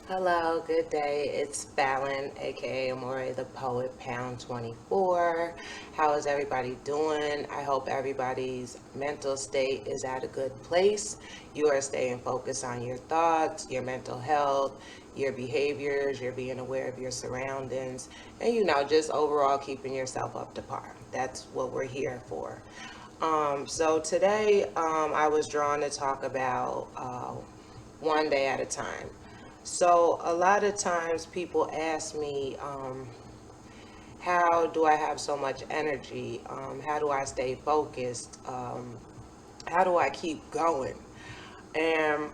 Hello, good day. It's Fallon, aka Amore the Poet, pound 24. How is everybody doing? I hope everybody's mental state is at a good place. You are staying focused on your thoughts, your mental health, your behaviors, you're being aware of your surroundings, and just overall keeping yourself up to par. That's what we're here for. So today I was drawn to talk about one day at a time. So a lot of times people ask me, how do I have so much energy? How do I stay focused? How do I keep going? And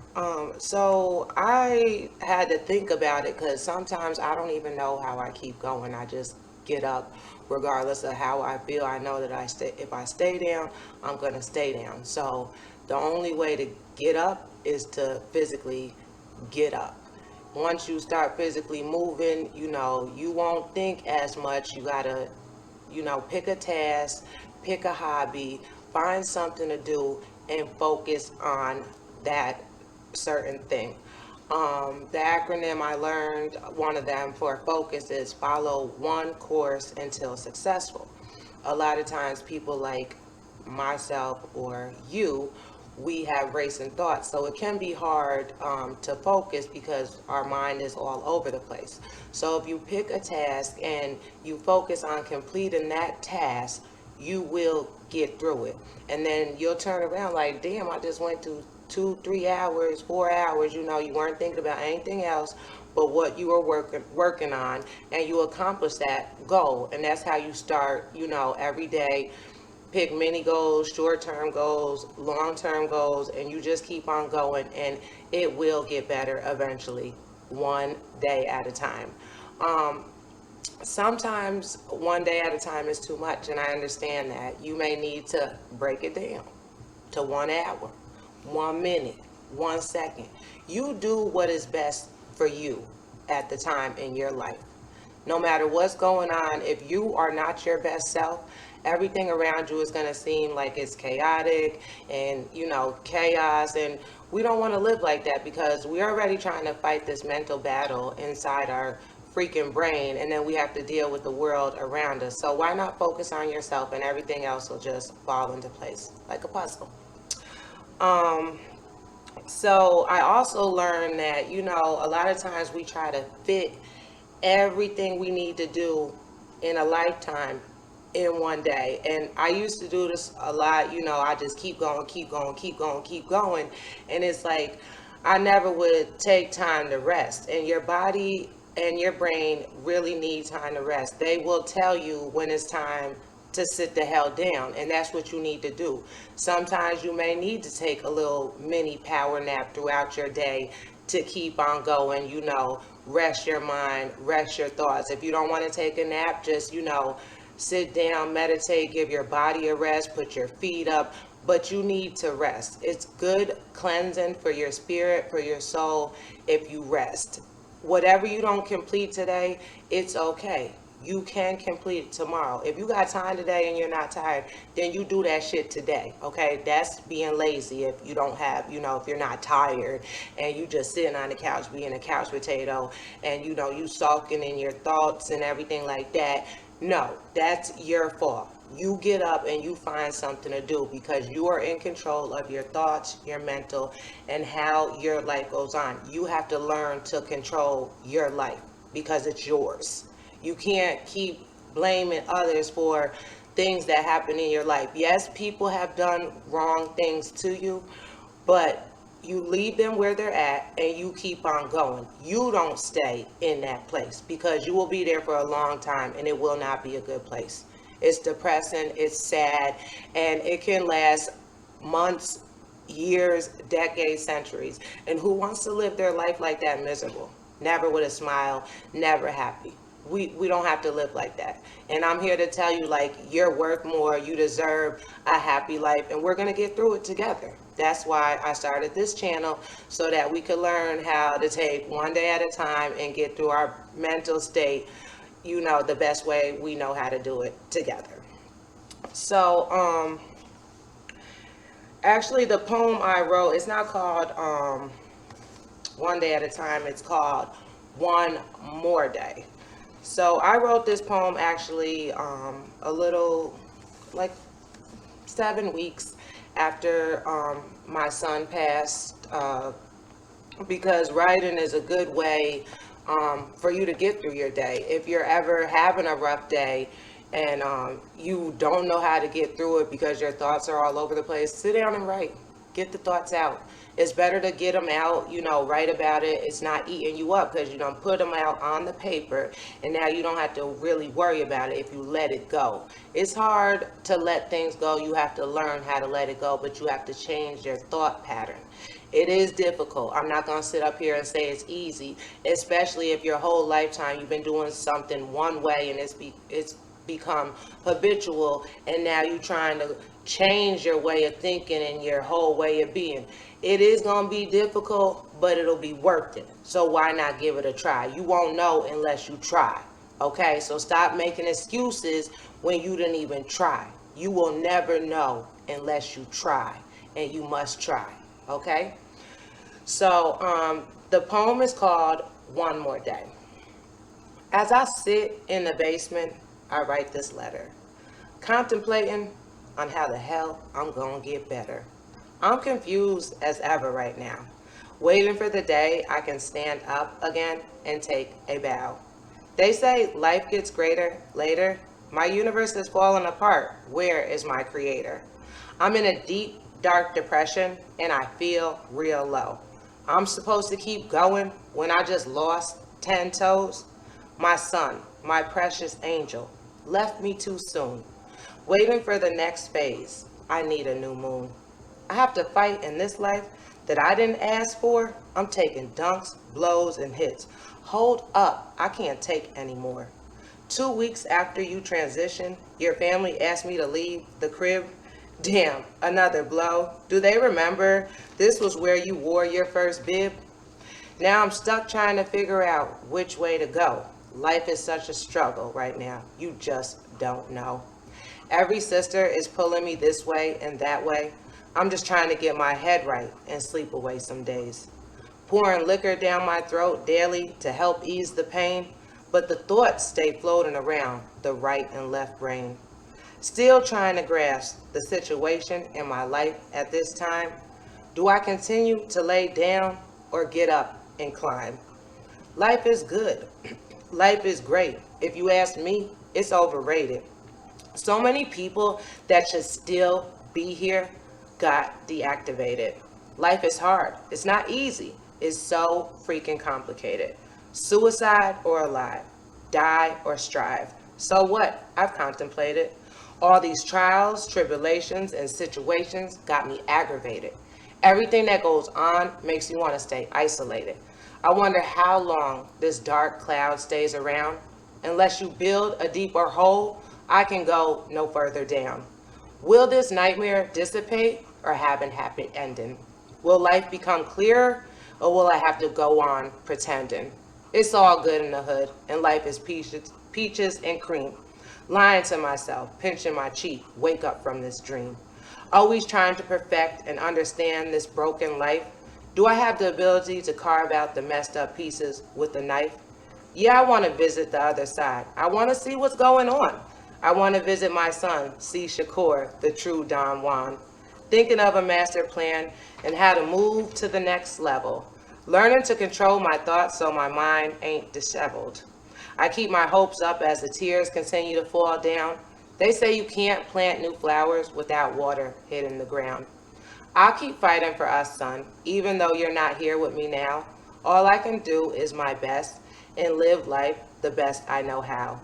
so I had to think about it because sometimes I don't even know how I keep going. I just get up regardless of how I feel. I know that if I stay down, I'm going to stay down. So the only way to get up is to physically get up. Once you start physically moving, you won't think as much. You got to, pick a task, pick a hobby, find something to do, and focus on that certain thing. The acronym I learned, one of them for focus, is follow one course until successful. A lot of times, people like myself or you, we have racing thoughts, so it can be hard to focus because our mind is all over the place. So if you pick a task and you focus on completing that task, you will get through it, and then you'll turn around like, damn, I just went to 2 3 hours 4 hours, you weren't thinking about anything else but what you were working on, and you accomplish that goal. And that's how you start, every day. Pick many goals, short-term goals, long-term goals, and you just keep on going, and it will get better eventually, one day at a time. um, Sometimes one day at a time is too much, and I understand that. You may need to break it down to 1 hour, 1 minute, 1 second. You do what is best for you at the time in your life. No matter what's going on, if you are not your best self, everything around you is going to seem like it's chaotic and, chaos. And we don't want to live like that because we're already trying to fight this mental battle inside our freaking brain, and then we have to deal with the world around us. So why not focus on yourself, and everything else will just fall into place like a puzzle. Um, so I also learned that, a lot of times we try to fit everything we need to do in a lifetime in one day. And I used to do this a lot. I just keep going, keep going, keep going, keep going. And it's like I never would take time to rest. And your body and your brain really need time to rest. They will tell you when it's time to sit the hell down, and that's what you need to do. Sometimes you may need to take a little mini power nap throughout your day to keep on going. Rest your mind, rest your thoughts. If you don't want to take a nap, just, sit down, meditate, give your body a rest, put your feet up, but you need to rest. It's good cleansing for your spirit, for your soul, if you rest. Whatever you don't complete today, it's okay. You can complete it tomorrow. If you got time today and you're not tired, then you do that shit today. Okay? That's being lazy. If you don't have, if you're not tired and you just sitting on the couch being a couch potato, and you sulking in your thoughts and everything like that. No, that's your fault. You get up and you find something to do because you are in control of your thoughts, your mental, and how your life goes on. You have to learn to control your life because it's yours. You can't keep blaming others for things that happen in your life. Yes, people have done wrong things to you, but you leave them where they're at and you keep on going. You don't stay in that place because you will be there for a long time and it will not be a good place. It's depressing, it's sad, and it can last months, years, decades, centuries. And who wants to live their life like that, miserable? Never with a smile, never happy. We don't have to live like that. And I'm here to tell you, like, you're worth more. You deserve a happy life, and we're going to get through it together. That's why I started this channel, so that we could learn how to take one day at a time and get through our mental state, the best way we know how to do it together. So, actually, the poem I wrote, it's not called one day at a time. It's called One More Day. So I wrote this poem actually a little, like 7 weeks after my son passed, because writing is a good way for you to get through your day. If you're ever having a rough day and you don't know how to get through it because your thoughts are all over the place, sit down and write. Get the thoughts out. It's better to get them out, write about it. It's not eating you up because you don't put them out on the paper, and now you don't have to really worry about it if you let it go. It's hard to let things go. You have to learn how to let it go, but you have to change your thought pattern. It is difficult. I'm not going to sit up here and say it's easy, especially if your whole lifetime you've been doing something one way and it's become habitual, and now you're trying to change your way of thinking and your whole way of being. It is going to be difficult, but it'll be worth it. So why not give it a try? You won't know unless you try. Okay, so stop making excuses when you didn't even try. You will never know unless you try, and you must try. Okay, so the poem is called One More Day. As I sit in the basement, I write this letter, contemplating on how the hell I'm gonna get better. I'm confused as ever right now, waiting for the day I can stand up again and take a bow. They say life gets greater later. My universe is falling apart. Where is my creator? I'm in a deep, dark depression and I feel real low. I'm supposed to keep going when I just lost 10 toes? My son, my precious angel, left me too soon. Waiting for the next phase, I need a new moon. I have to fight in this life that I didn't ask for. I'm taking dunks, blows, and hits. Hold up, I can't take anymore. 2 weeks after you transition, your family asked me to leave the crib. Damn, another blow. Do they remember this was where you wore your first bib? Now I'm stuck trying to figure out which way to go. Life is such a struggle right now. You just don't know. Every sister is pulling me this way and that way. I'm just trying to get my head right and sleep away some days. Pouring liquor down my throat daily to help ease the pain, but the thoughts stay floating around the right and left brain. Still trying to grasp the situation in my life at this time. Do I continue to lay down or get up and climb? Life is good. Life is great. If you ask me, it's overrated. So many people that should still be here got deactivated. Life is hard. It's not easy. It's so freaking complicated. Suicide or alive, die or strive. So what? I've contemplated. All these trials, tribulations, and situations got me aggravated. Everything that goes on makes me want to stay isolated. I wonder how long this dark cloud stays around. Unless you build a deeper hole, I can go no further down. Will this nightmare dissipate or have a happy ending? Will life become clearer or will I have to go on pretending? It's all good in the hood and life is peaches and cream. Lying to myself, pinching my cheek, wake up from this dream. Always trying to perfect and understand this broken life. Do I have the ability to carve out the messed up pieces with a knife? Yeah, I want to visit the other side. I want to see what's going on. I want to visit my son, see Shakur, the true Don Juan. Thinking of a master plan and how to move to the next level. Learning to control my thoughts so my mind ain't disheveled. I keep my hopes up as the tears continue to fall down. They say you can't plant new flowers without water hitting the ground. I'll keep fighting for us, son, even though you're not here with me now. All I can do is my best and live life the best I know how.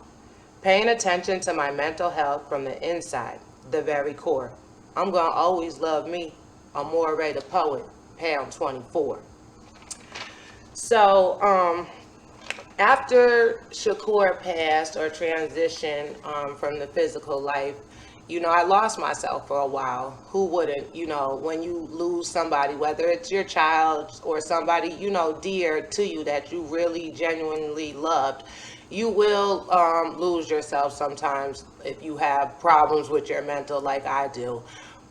Paying attention to my mental health from the inside, the very core. I'm going to always love me. Amor'eThePoet, pound 24. So, after Shakur passed or transitioned from the physical life, I lost myself for a while. Who wouldn't? When you lose somebody, whether it's your child or somebody, dear to you that you really genuinely loved, you will lose yourself sometimes if you have problems with your mental like I do.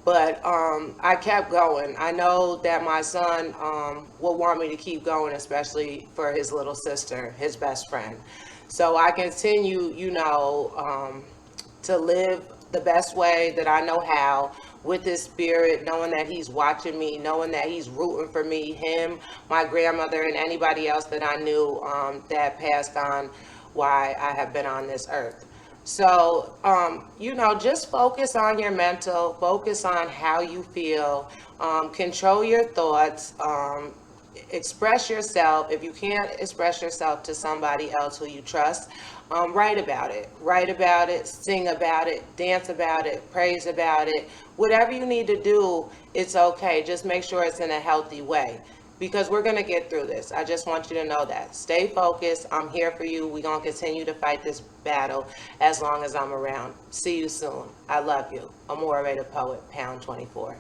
But I kept going. I know that my son will want me to keep going, especially for his little sister, his best friend. So I continue, to live the best way that I know how, with his spirit, knowing that he's watching me, knowing that he's rooting for me, him, my grandmother, and anybody else that I knew that passed on why I have been on this earth. So, just focus on your mental, focus on how you feel, control your thoughts, express yourself. If you can't express yourself to somebody else who you trust, write about it. Write about it, sing about it, dance about it, praise about it. Whatever you need to do, it's okay. Just make sure it's in a healthy way, because we're going to get through this. I just want you to know that. Stay focused. I'm here for you. We're going to continue to fight this battle as long as I'm around. See you soon. I love you. Amore the Poet, pound 24.